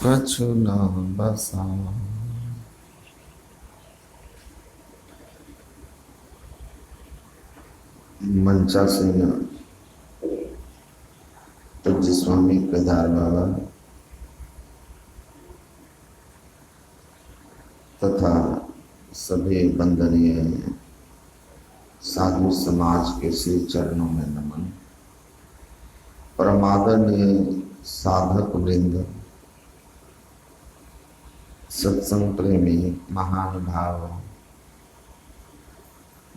कछु न बसा। मंचासीन पूज्य स्वामी केदार बाबा तथा सभी वंदनीय साधु समाज के श्री चरणों में नमन। परमादरणीय साधक वृंद, सत्संग प्रेमी महानुभाव,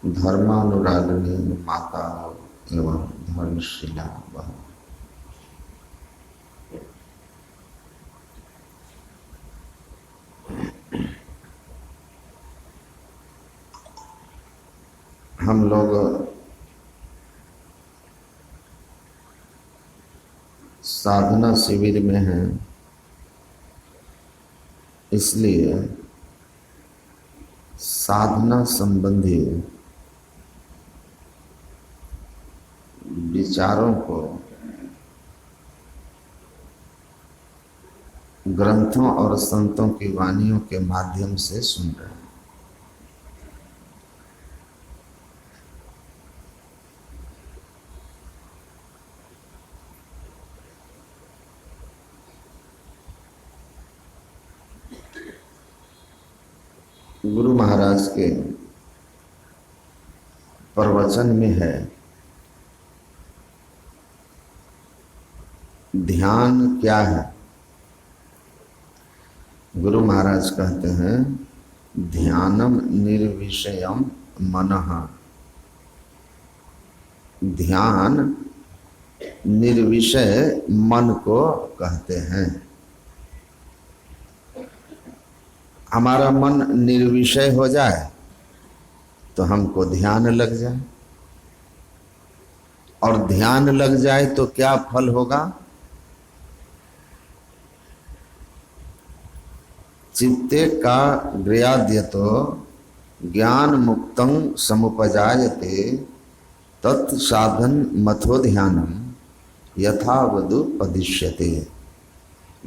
धर्मानुरागिणी माता एवं धर्मशिला बहन, हम लोग साधना शिविर में हैं, इसलिए साधना संबंधी विचारों को ग्रंथों और संतों की वाणियों के माध्यम से सुन रहे हैं। गुरु महाराज के प्रवचन में है, ध्यान क्या है। गुरु महाराज कहते हैं, ध्यानम निर्विषयम मनः। ध्यान निर्विषय मन को कहते हैं। हमारा मन निर्विषय हो जाए तो हमको ध्यान लग जाए, और ध्यान लग जाए तो क्या फल होगा। चित्ते का गृयाद्यतो ज्ञान मुक्तं समुपजायते तत्साधन मथो ध्यानम यथावदुपदिश्यते।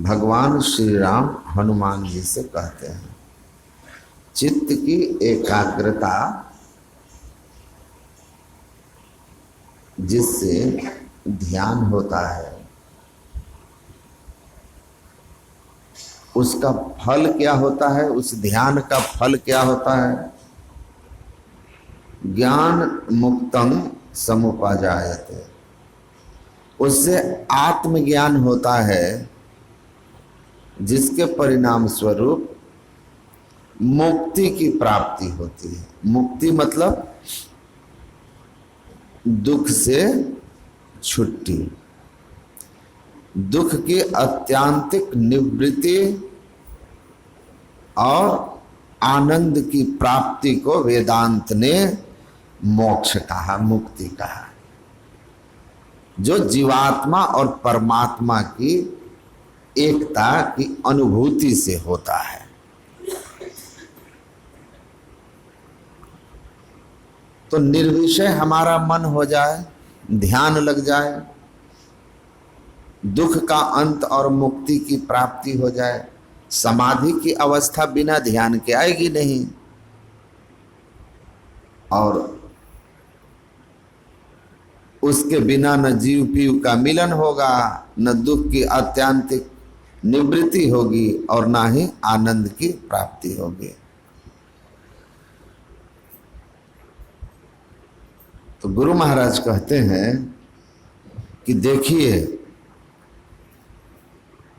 भगवान श्री राम हनुमान जी से कहते हैं, चित्त की एकाग्रता जिससे ध्यान होता है, उसका फल क्या होता है, उस ध्यान का फल क्या होता है। ज्ञान मुक्तं समुपजायते, उससे आत्मज्ञान होता है, जिसके परिणाम स्वरूप मुक्ति की प्राप्ति होती है। मुक्ति मतलब दुख से छुट्टी, दुख की अत्यांतिक निवृत्ति और आनंद की प्राप्ति को वेदांत ने मोक्ष कहा, मुक्ति कहा, जो जीवात्मा और परमात्मा की एकता की अनुभूति से होता है। तो निर्विषय हमारा मन हो जाए, ध्यान लग जाए, दुख का अंत और मुक्ति की प्राप्ति हो जाए। समाधि की अवस्था बिना ध्यान के आएगी नहीं, और उसके बिना न जीव पीव का मिलन होगा, न दुख की अत्यांतिक निवृत्ति होगी, और ना ही आनंद की प्राप्ति होगी। तो गुरु महाराज कहते हैं कि देखिए,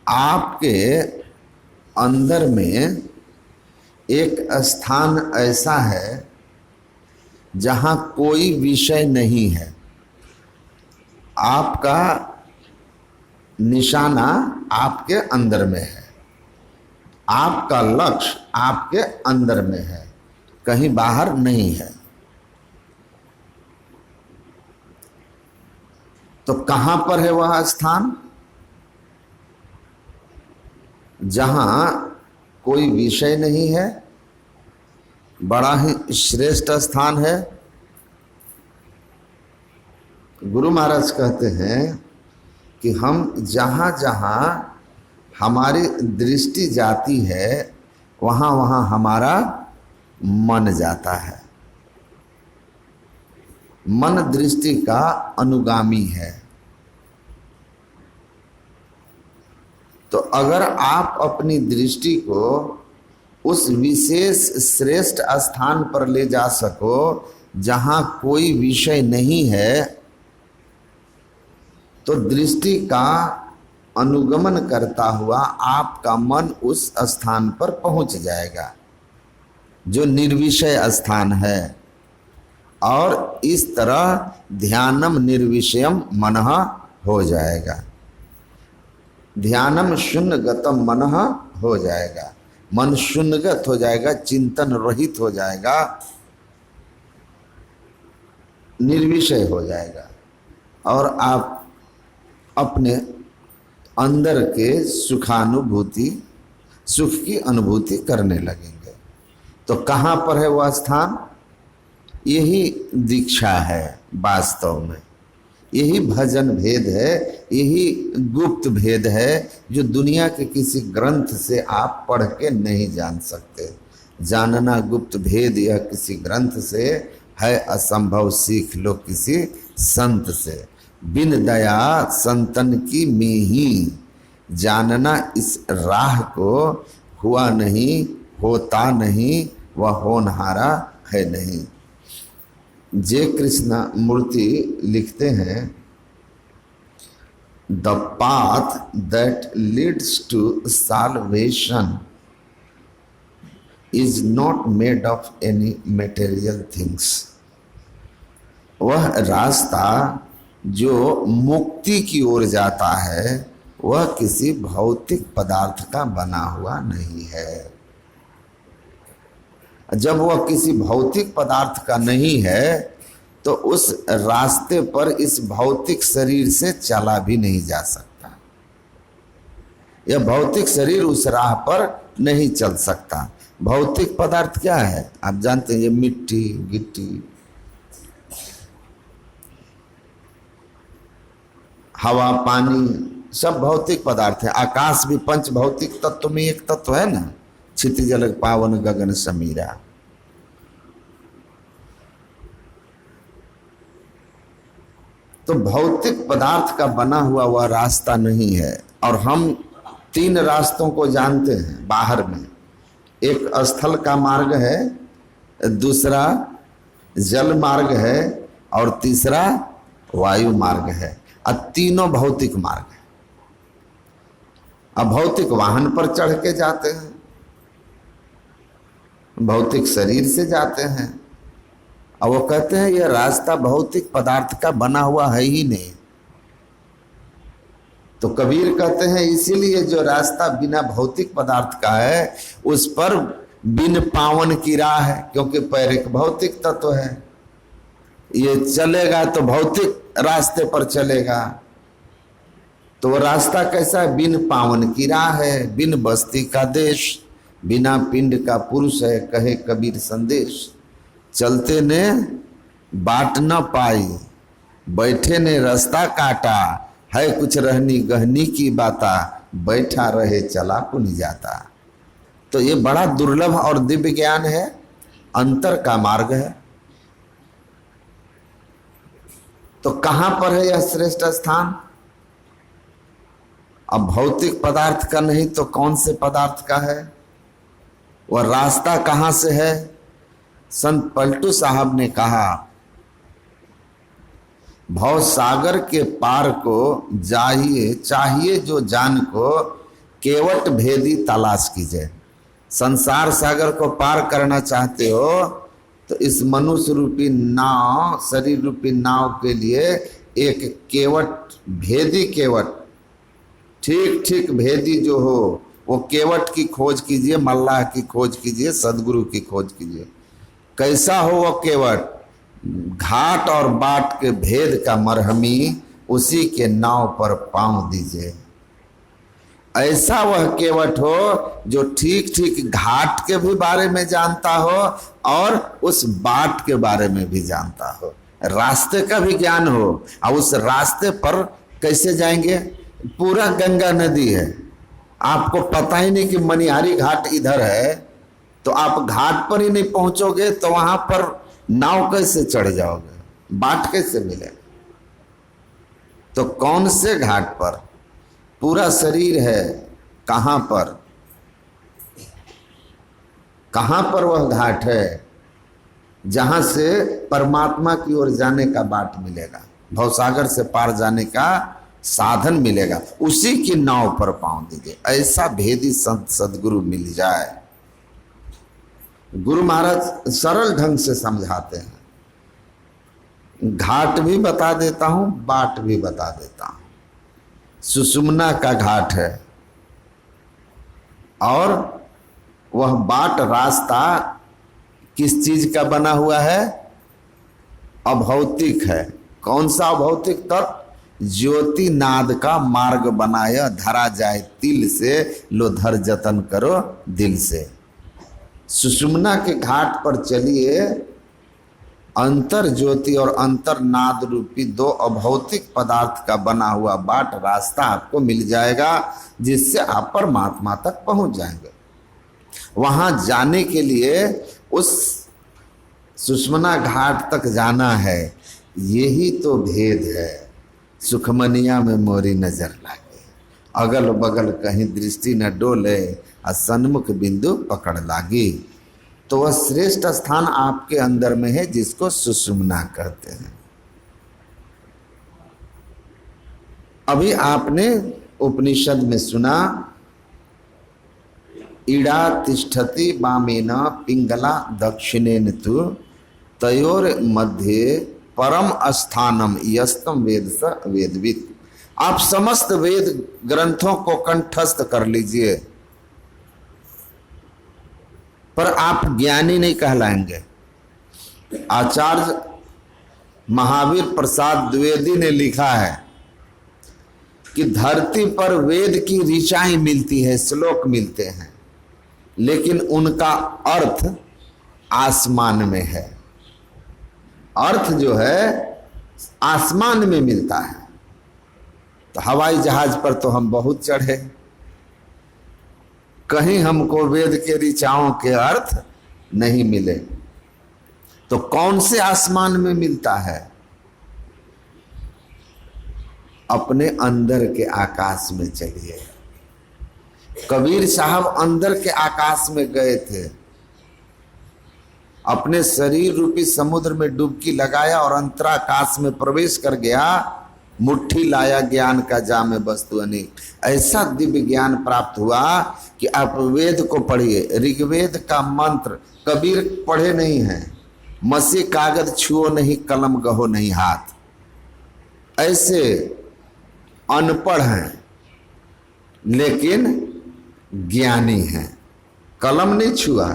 आपके अंदर में एक स्थान ऐसा है जहां कोई विषय नहीं है। आपका निशाना आपके अंदर में है, आपका लक्ष्य आपके अंदर में है, कहीं बाहर नहीं है। तो कहां पर है वह स्थान जहां कोई विषय नहीं है? बड़ा ही श्रेष्ठ स्थान है। गुरु महाराज कहते हैं कि हम जहाँ जहाँ हमारी दृष्टि जाती है वहाँ वहाँ हमारा मन जाता है। मन दृष्टि का अनुगामी है। तो अगर आप अपनी दृष्टि को उस विशेष श्रेष्ठ स्थान पर ले जा सको जहाँ कोई विषय नहीं है, तो दृष्टि का अनुगमन करता हुआ आपका मन उस स्थान पर पहुंच जाएगा जो निर्विषय स्थान है। और इस तरह ध्यानम निर्विषयम मनः हो जाएगा, ध्यानम शून्यगतम मनः हो जाएगा। मन शून्यगत हो जाएगा, चिंतन रहित हो जाएगा, निर्विषय हो जाएगा और आप अपने अंदर के सुखानुभूति, सुख की अनुभूति करने लगेंगे। तो कहाँ पर है वह स्थान? यही दीक्षा है वास्तव में, यही भजन भेद है, यही गुप्त भेद है जो दुनिया के किसी ग्रंथ से आप पढ़ के नहीं जान सकते। जानना गुप्त भेद यह किसी ग्रंथ से है असंभव, सीख लो किसी संत से। बिन दया संतन की मेही, जानना इस राह को हुआ नहीं, होता नहीं, वह होनहारा है नहीं। जय कृष्ण मूर्ति लिखते हैं, the path that leads to salvation is not made of any material things. वह रास्ता जो मुक्ति की ओर जाता है वह किसी भौतिक पदार्थ का बना हुआ नहीं है। जब वह किसी भौतिक पदार्थ का नहीं है तो उस रास्ते पर इस भौतिक शरीर से चला भी नहीं जा सकता। यह भौतिक शरीर उस राह पर नहीं चल सकता। भौतिक पदार्थ क्या है आप जानते हैं, ये मिट्टी, गिट्टी, हवा, पानी, सब भौतिक पदार्थ है। आकाश भी पंच भौतिक तत्व में एक तत्व है ना, क्षितिज जल पावन गगन समीरा। तो भौतिक पदार्थ का बना हुआ वह रास्ता नहीं है। और हम तीन रास्तों को जानते हैं बाहर में। एक स्थल का मार्ग है, दूसरा जल मार्ग है और तीसरा वायु मार्ग है। अब तीनों भौतिक मार्ग है। अब भौतिक वाहन पर चढ़ के जाते हैं, भौतिक शरीर से जाते हैं, और वो कहते हैं यह रास्ता भौतिक पदार्थ का बना हुआ है ही नहीं। तो कबीर कहते हैं इसीलिए जो रास्ता बिना भौतिक पदार्थ का है उस पर बिन पावन की राह है, क्योंकि पैर एक भौतिक तत्व है। ये चलेगा तो भौतिक रास्ते पर चलेगा। तो वो रास्ता कैसा है? बिन पावन की राह है, बिन बस्ती का देश, बिना पिंड का पुरुष है, कहे कबीर संदेश। चलते ने बाट न पाई, बैठे ने रास्ता काटा, है कुछ रहनी गहनी की बाता, बैठा रहे चला पुनि जाता। तो ये बड़ा दुर्लभ और दिव्य ज्ञान है, अंतर का मार्ग है। तो कहाँ पर है यह श्रेष्ठ स्थान? अब भौतिक पदार्थ का नहीं तो कौन से पदार्थ का है? वह रास्ता कहाँ से है? संत पलटू साहब ने कहा, भव सागर के पार को जाइए, चाहिए जो जान को, केवट भेदी तलाश कीजिए। संसार सागर को पार करना चाहते हो तो इस मनुष्य रूपी नाव, शरीर रूपी नाव के लिए एक केवट, भेदी केवट, ठीक ठीक भेदी जो हो वो केवट की खोज कीजिए, मल्लाह की खोज कीजिए, सदगुरु की खोज कीजिए। कैसा हो वह केवट? घाट और बाट के भेद का मरहमी, उसी के नाव पर पांव दीजिए। ऐसा वह केवट हो जो ठीक ठीक घाट के भी बारे में जानता हो और उस बाट के बारे में भी जानता हो, रास्ते का भी ज्ञान हो। और उस रास्ते पर कैसे जाएंगे? पूरा गंगा नदी है, आपको पता ही नहीं कि मनिहारी घाट इधर है, तो आप घाट पर ही नहीं पहुंचोगे तो वहां पर नाव कैसे चढ़ जाओगे, बाट कैसे मिलेगा। तो कौन से घाट पर पूरा शरीर है, कहां पर, कहां पर वह घाट है जहां से परमात्मा की ओर जाने का बाट मिलेगा, भवसागर से पार जाने का साधन मिलेगा, उसी की नाव पर पांव दीजिए। ऐसा भेदी संत सदगुरु मिल जाए। गुरु महाराज सरल ढंग से समझाते हैं, घाट भी बता देता हूं, बाट भी बता देता हूं। सुषुम्ना का घाट है और वह बाट रास्ता किस चीज का बना हुआ है, अभौतिक है। कौन सा अभौतिक तत्व, ज्योति नाद का मार्ग बनाया, धरा जाए तिल से, लो धर जतन करो दिल से। सुषुम्ना के घाट पर चलिए, अंतर ज्योति और अंतर नाद रूपी दो अभौतिक पदार्थ का बना हुआ बाट रास्ता आपको मिल जाएगा, जिससे आप परमात्मा तक पहुंच जाएंगे। वहां जाने के लिए उस सुषुम्ना घाट तक जाना है, यही तो भेद है। सुखमनिया में मोरी नजर लागे, अगल बगल कहीं दृष्टि न डोले, और सन्मुख बिंदु पकड़ लागी। तो वह श्रेष्ठ स्थान आपके अंदर में है, जिसको सुषुम्ना कहते हैं। अभी आपने उपनिषद में सुना, ईड़ा तिष्ठति वामेन पिंगला दक्षिणेन तु तयोर मध्ये परम स्थानम यस्तम वेद स वेदविद। आप समस्त वेद ग्रंथों को कंठस्थ कर लीजिए, पर आप ज्ञानी नहीं कहलाएंगे। आचार्य महावीर प्रसाद द्विवेदी ने लिखा है कि धरती पर वेद की ऋचाएं मिलती है, श्लोक मिलते हैं, लेकिन उनका अर्थ आसमान में है। अर्थ जो है आसमान में मिलता है। तो हवाई जहाज पर तो हम बहुत चढ़े, कहीं हमको वेद के ऋचाओं के अर्थ नहीं मिले। तो कौन से आसमान में मिलता है? अपने अंदर के आकाश में चलिए। कबीर साहब अंदर के आकाश में गए थे, अपने शरीर रूपी समुद्र में डुबकी लगाया और अंतराकाश में प्रवेश कर गया। मुट्ठी लाया ज्ञान का जामे वस्तु अनेक। ऐसा दिव्य ज्ञान प्राप्त हुआ कि आप वेद को पढ़िए। ऋग्वेद का मंत्र कबीर पढ़े नहीं हैं, मसी कागज छुओ नहीं, कलम गहो नहीं हाथ। ऐसे अनपढ़ हैं लेकिन ज्ञानी हैं। कलम नहीं छुआ,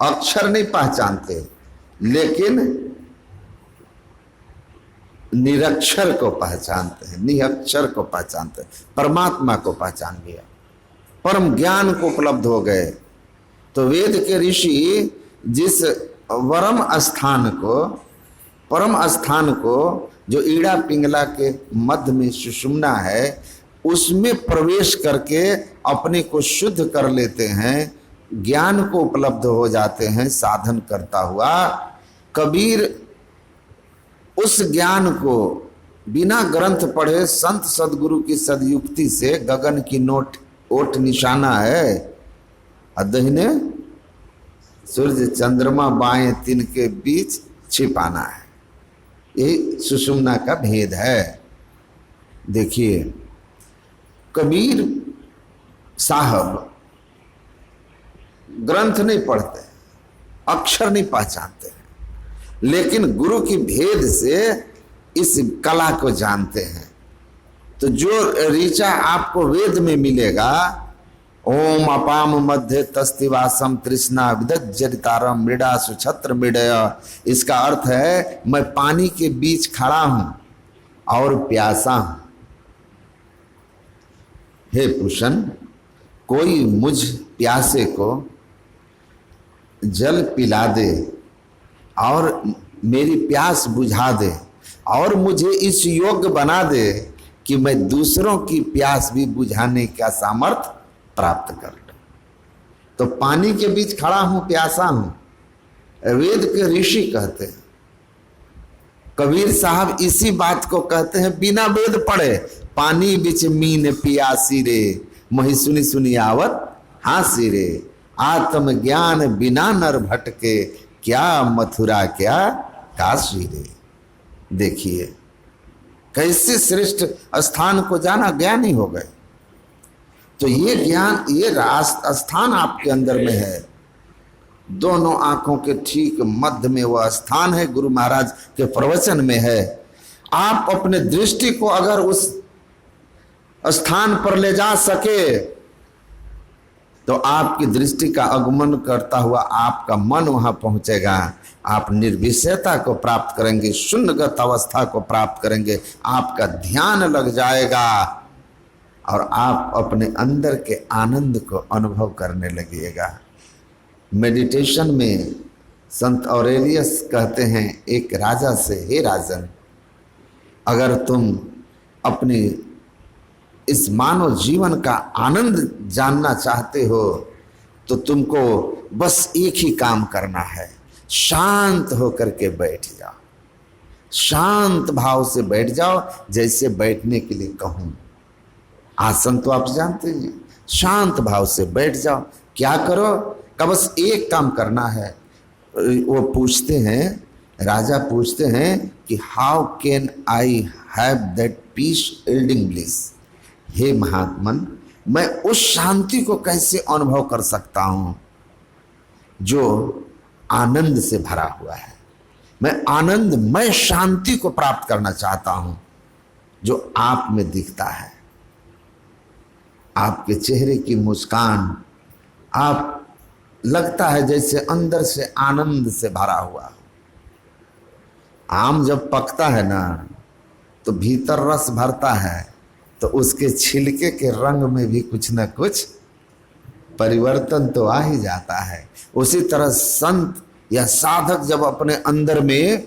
अक्षर नहीं पहचानते, लेकिन निरक्षर को पहचानते हैं, निरक्षर को पहचानते हैं, परमात्मा को पहचान लिया, परम ज्ञान को उपलब्ध हो गए। तो वेद के ऋषि जिस परम स्थान को जो ईड़ा पिंगला के मध्य में सुषुम्ना है, उसमें प्रवेश करके अपने को शुद्ध कर लेते हैं, ज्ञान को उपलब्ध हो जाते हैं साधन करता हुआ। कबीर उस ज्ञान को बिना ग्रंथ पढ़े संत सदगुरु की सदयुक्ति से, गगन की ओट निशाना है, अदहिने सूर्य चंद्रमा बाएं तीन के बीच छिपाना है। यही सुषुम्ना का भेद है। देखिए, कबीर साहब ग्रंथ नहीं पढ़ते, अक्षर नहीं पहचानते, लेकिन गुरु की भेद से इस कला को जानते हैं। तो जो ऋचा आपको वेद में मिलेगा, ओम अपाम मध्य तस्तिवासम तृष्णा विदज्जरितारम मृडा सुछत्र मृडय, इसका अर्थ है मैं पानी के बीच खड़ा हूं और प्यासा हूं। हे पुरुषन, कोई मुझ प्यासे को जल पिला दे और मेरी प्यास बुझा दे, और मुझे इस योग्य बना दे कि मैं दूसरों की प्यास भी बुझाने का सामर्थ्य प्राप्त कर लो। तो पानी के बीच खड़ा हूं, प्यासा हूं। वेद के ऋषि कहते हैं, कबीर साहब इसी बात को कहते हैं बिना वेद पढ़े, पानी बिच मीन पियासी रे, मही सुनी सुनी आवत हासी रे, आत्म ज्ञान बिना नर भटके, क्या मथुरा क्या काशी रे। देखिए कैसे श्रेष्ठ स्थान को जाना, ज्ञानी हो गए। तो ये ज्ञान, ये स्थान आपके अंदर में है, दोनों आंखों के ठीक मध्य में वह स्थान है, गुरु महाराज के प्रवचन में है। आप अपने दृष्टि को अगर उस स्थान पर ले जा सके तो आपकी दृष्टि का आगमन करता हुआ आपका मन वहां पहुंचेगा। आप निर्विषयता को प्राप्त करेंगे, शून्यगत अवस्था को प्राप्त करेंगे, आपका ध्यान लग जाएगा और आप अपने अंदर के आनंद को अनुभव करने लगिएगा। मेडिटेशन में संत ऑरेलियस कहते हैं एक राजा से, हे राजन, अगर तुम अपनी इस मानव जीवन का आनंद जानना चाहते हो तो तुमको बस एक ही काम करना है, शांत होकर के बैठ जाओ, शांत भाव से बैठ जाओ, जैसे बैठने के लिए कहूं। आसन तो आप जानते हैं, शांत भाव से बैठ जाओ। क्या करो? का बस एक काम करना है। वो पूछते हैं, राजा पूछते हैं कि how can I have that peace yielding bliss. हे महात्मन, मैं उस शांति को कैसे अनुभव कर सकता हूं जो आनंद से भरा हुआ है। मैं आनंद, मैं शांति को प्राप्त करना चाहता हूं जो आप में दिखता है। आपके चेहरे की मुस्कान, आप लगता है जैसे अंदर से आनंद से भरा हुआ। आम जब पकता है ना तो भीतर रस भरता है, तो उसके छिलके के रंग में भी कुछ न कुछ परिवर्तन तो आ ही जाता है। उसी तरह संत या साधक जब अपने अंदर में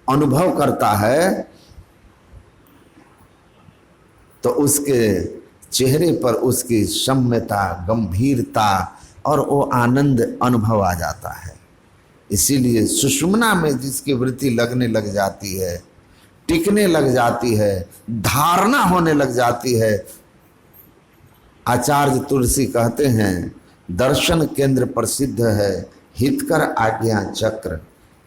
अनुभव करता है तो उसके चेहरे पर उसकी सम्यता, गंभीरता और वो आनंद अनुभव आ जाता है। इसीलिए सुषुम्ना में जिसकी वृत्ति लगने लग जाती है, टिकने लग जाती है, धारणा होने लग जाती है, आचार्य तुलसी कहते हैं दर्शन केंद्र प्रसिद्ध है, हितकर आज्ञा चक्र,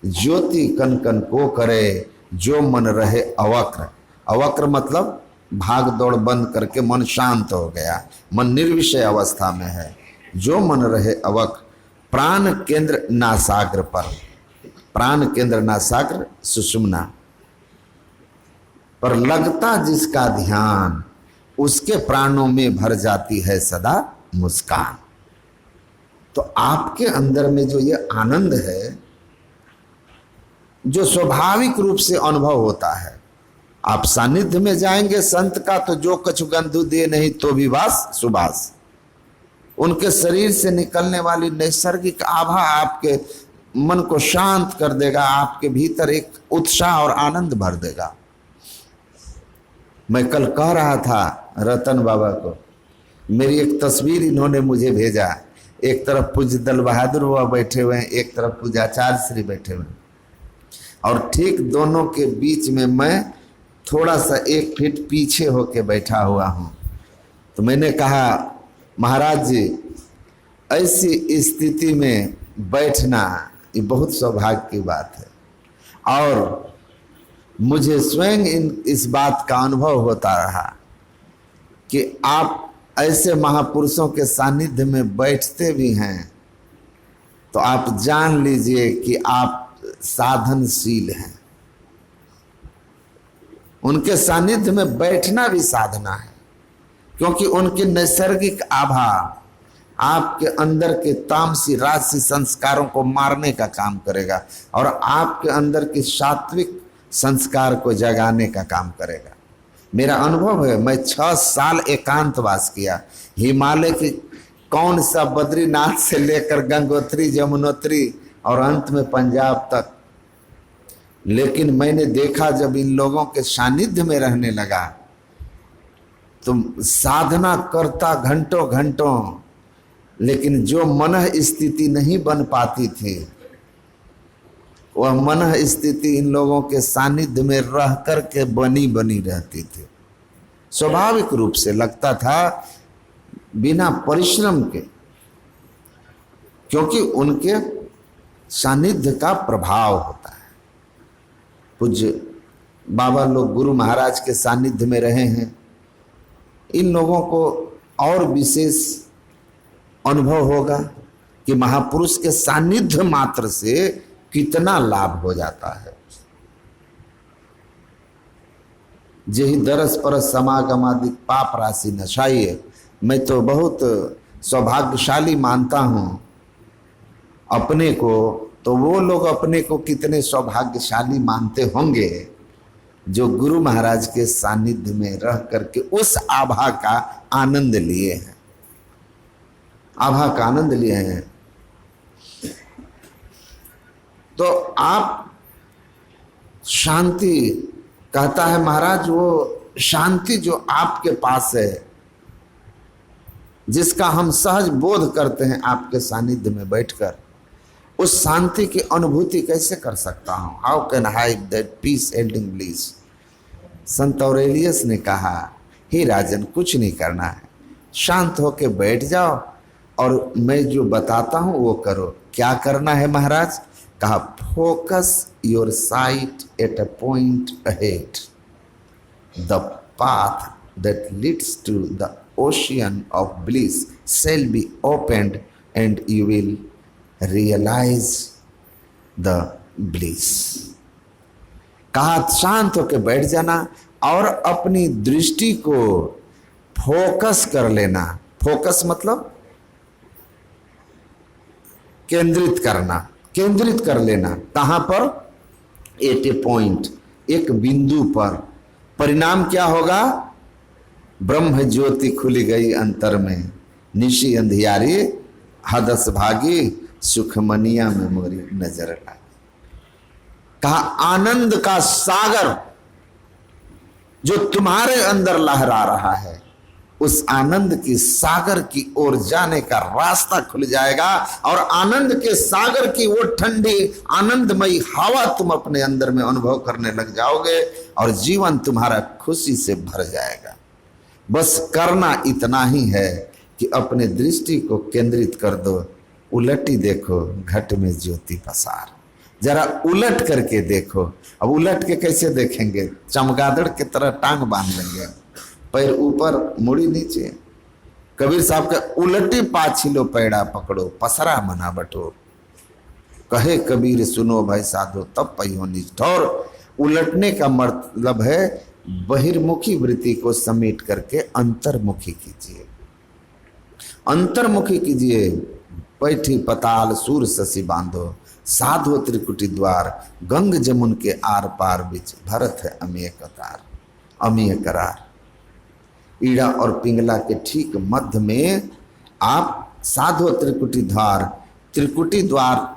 ज्योति कन कन को करे, जो मन रहे अवक्र। अवक्र मतलब भाग दौड़ बंद करके मन शांत हो गया, मन निर्विषय अवस्था में है। जो मन रहे अवक्र, प्राण केंद्र नासाग्र पर, प्राण केंद्र नासाग्र सुषुम्ना पर लगता जिसका ध्यान, उसके प्राणों में भर जाती है सदा मुस्कान। तो आपके अंदर में जो ये आनंद है, जो स्वाभाविक रूप से अनुभव होता है, आप सानिध्य में जाएंगे संत का तो जो कछु गंधु दे नहीं तो भी वास सुबास। उनके शरीर से निकलने वाली नैसर्गिक आभा आपके मन को शांत कर देगा, आपके भीतर एक उत्साह और आनंद भर देगा। मैं कल कह रहा था रतन बाबा को, मेरी एक तस्वीर इन्होंने मुझे भेजा, एक तरफ पूज्य दल बहादुर बाबा बैठे हुए हैं, एक तरफ पूज्य आचार्य श्री बैठे हुए हैं, और ठीक दोनों के बीच में मैं थोड़ा सा 1 फीट पीछे होके बैठा हुआ हूँ। तो मैंने कहा महाराज जी, ऐसी स्थिति में बैठना ये बहुत सौभाग्य की बात है। और मुझे स्वयं इस बात का अनुभव होता रहा कि आप ऐसे महापुरुषों के सानिध्य में बैठते भी हैं तो आप जान लीजिए कि आप साधनशील हैं। उनके सानिध्य में बैठना भी साधना है, क्योंकि उनकी नैसर्गिक आभा आपके अंदर के तामसी राजसी संस्कारों को मारने का काम करेगा और आपके अंदर के सात्विक संस्कार को जगाने का काम करेगा। मेरा अनुभव है, मैं 6 साल एकांतवास किया, हिमालय के कौन सा बद्रीनाथ से लेकर गंगोत्री, जमुनोत्री और अंत में पंजाब तक। लेकिन मैंने देखा जब इन लोगों के सानिध्य में रहने लगा तुम साधना करता घंटों घंटों, लेकिन जो मन स्थिति नहीं बन पाती थी, वह मन स्थिति इन लोगों के सानिध्य में रह कर के बनी बनी रहती थी। स्वाभाविक रूप से लगता था बिना परिश्रम के, क्योंकि उनके सानिध्य का प्रभाव होता है। पूज्य बाबा लोग गुरु महाराज के सानिध्य में रहे हैं, इन लोगों को और विशेष अनुभव होगा कि महापुरुष के सानिध्य मात्र से कितना लाभ हो जाता है। जेहि दरस परस समागमादि पाप राशि नशाइए। मैं तो बहुत सौभाग्यशाली मानता हूँ अपने को, तो वो लोग अपने को कितने सौभाग्यशाली मानते होंगे जो गुरु महाराज के सानिध्य में रह करके उस आभा का आनंद लिए हैं, आभा का आनंद लिए हैं। तो आप शांति, कहता है महाराज, वो शांति जो आपके पास है, जिसका हम सहज बोध करते हैं आपके सानिध्य में बैठकर, उस शांति की अनुभूति कैसे कर सकता हूं? How can hide that peace ending bliss. संत ऑरेलियस ने कहा, हे राजन, कुछ नहीं करना है, शांत होके बैठ जाओ और मैं जो बताता हूं वो करो। क्या करना है महाराज? कहा, focus your sight at a point ahead, the path that leads to the ocean of bliss shall be opened and you will realize the bliss। कहा, शांत होकर बैठ जाना और अपनी दृष्टि को फोकस कर लेना। फोकस मतलब केंद्रित करना, केंद्रित कर लेना। कहां पर? एट ए पॉइंट, एक बिंदु पर। परिणाम क्या होगा? ब्रह्म ज्योति खुली गई अंतर में, निशी अंधियारी हदस भागी, सुखमनिया में मोरी नजर लाई। कहा, आनंद का सागर जो तुम्हारे अंदर लहरा रहा है, उस आनंद की सागर की ओर जाने का रास्ता खुल जाएगा और आनंद के सागर की वो ठंडी आनंदमयी हवा तुम अपने अंदर में अनुभव करने लग जाओगे और जीवन तुम्हारा खुशी से भर जाएगा। बस करना इतना ही है कि अपने दृष्टि को केंद्रित कर दो। उलटी देखो घट में ज्योति पसार, जरा उलट करके देखो। अब उलट के कैसे देखेंगे? चमगादड़ की तरह टांग बांध लेंगे, पैर ऊपर मुड़ी नीचे। कबीर साहब का, उलटी पाछिलो पैड़ा पकड़ो, पसरा मना बटो। कहे कबीर सुनो भाई साधो, तब पहियो निष्ठौर। उलटने का मतलब है बहिर्मुखी वृत्ति को समेट करके अंतर्मुखी कीजिए, अंतर्मुखी कीजिए। पैठी पताल सूर शशि बांधो, साधो त्रिकुटी द्वार, गंग जमुन के आर पार बिच भरत है अमीय कतार, अमीय करार। ईड़ा और पिंगला के ठीक मध्य में आप साधो त्रिकुटी द्वार। त्रिकुटी द्वार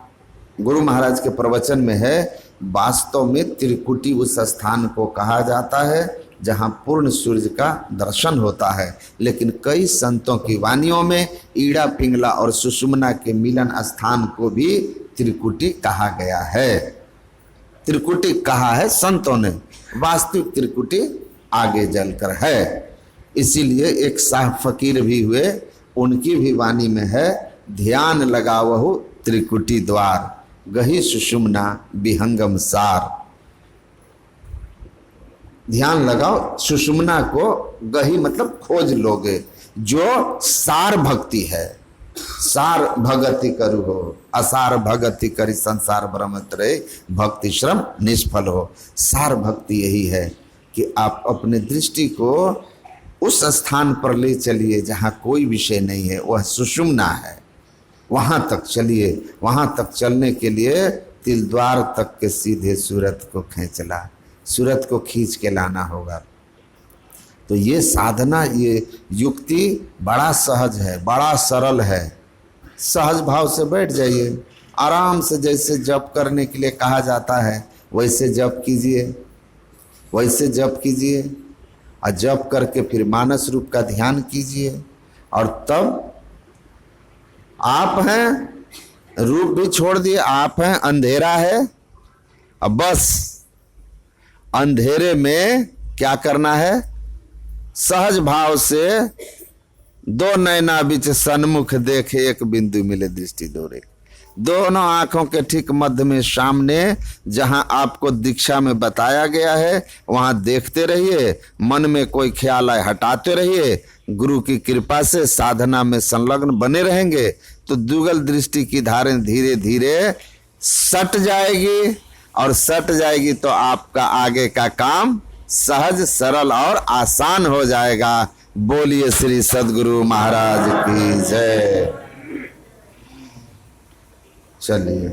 गुरु महाराज के प्रवचन में है। वास्तव में त्रिकुटी उस स्थान को कहा जाता है जहां पूर्ण सूर्य का दर्शन होता है, लेकिन कई संतों की वानियों में ईड़ा पिंगला और सुषुम्ना के मिलन स्थान को भी त्रिकुटी कहा गया है। त्रिकुटी कहा है संतों ने, वास्तविक त्रिकुटी आगे जलकर है। इसीलिए एक शाह फकीर भी हुए, उनकी भी वाणी में है, ध्यान लगावहु त्रिकुटी द्वार, गही सुषुम्ना विहंगम सार। ध्यान लगाओ, सुषुम्ना को गही मतलब खोज लोगे, जो सार भक्ति है। सार भगति करु हो, असार भगति करी संसार भ्रमत रहे, भक्ति श्रम निष्फल हो। सार भक्ति यही है कि आप अपने दृष्टि को उस स्थान पर ले चलिए जहाँ कोई विषय नहीं है, वह सुषुम्ना है। वहां तक चलिए। वहां तक चलने के लिए तिल द्वार तक के सीधे सूरत को खींच ला, सूरत को खींच के लाना होगा। तो ये साधना, ये युक्ति बड़ा सहज है, बड़ा सरल है। सहज भाव से बैठ जाइए, आराम से। जैसे जप करने के लिए कहा जाता है वैसे जप कीजिए, वैसे जप कीजिए। और जप करके फिर मानस रूप का ध्यान कीजिए, और तब आप हैं, रूप भी छोड़ दिए, आप हैं, अंधेरा है। अब बस अंधेरे में क्या करना है, सहज भाव से दो नैना बीच सन्मुख देखे, एक बिंदु मिले दृष्टि दोरे। दोनों आंखों के ठीक मध्य में सामने जहां आपको दीक्षा में बताया गया है वहां देखते रहिए, मन में कोई ख्याल आए हटाते रहिए। गुरु की कृपा से साधना में संलग्न बने रहेंगे तो दुगल दृष्टि की धारें धीरे धीरे सट जाएगी, और सट जाएगी तो आपका आगे का काम सहज सरल और आसान हो जाएगा। बोलिए श्री सद्गुरु महाराज की जय। चलिए।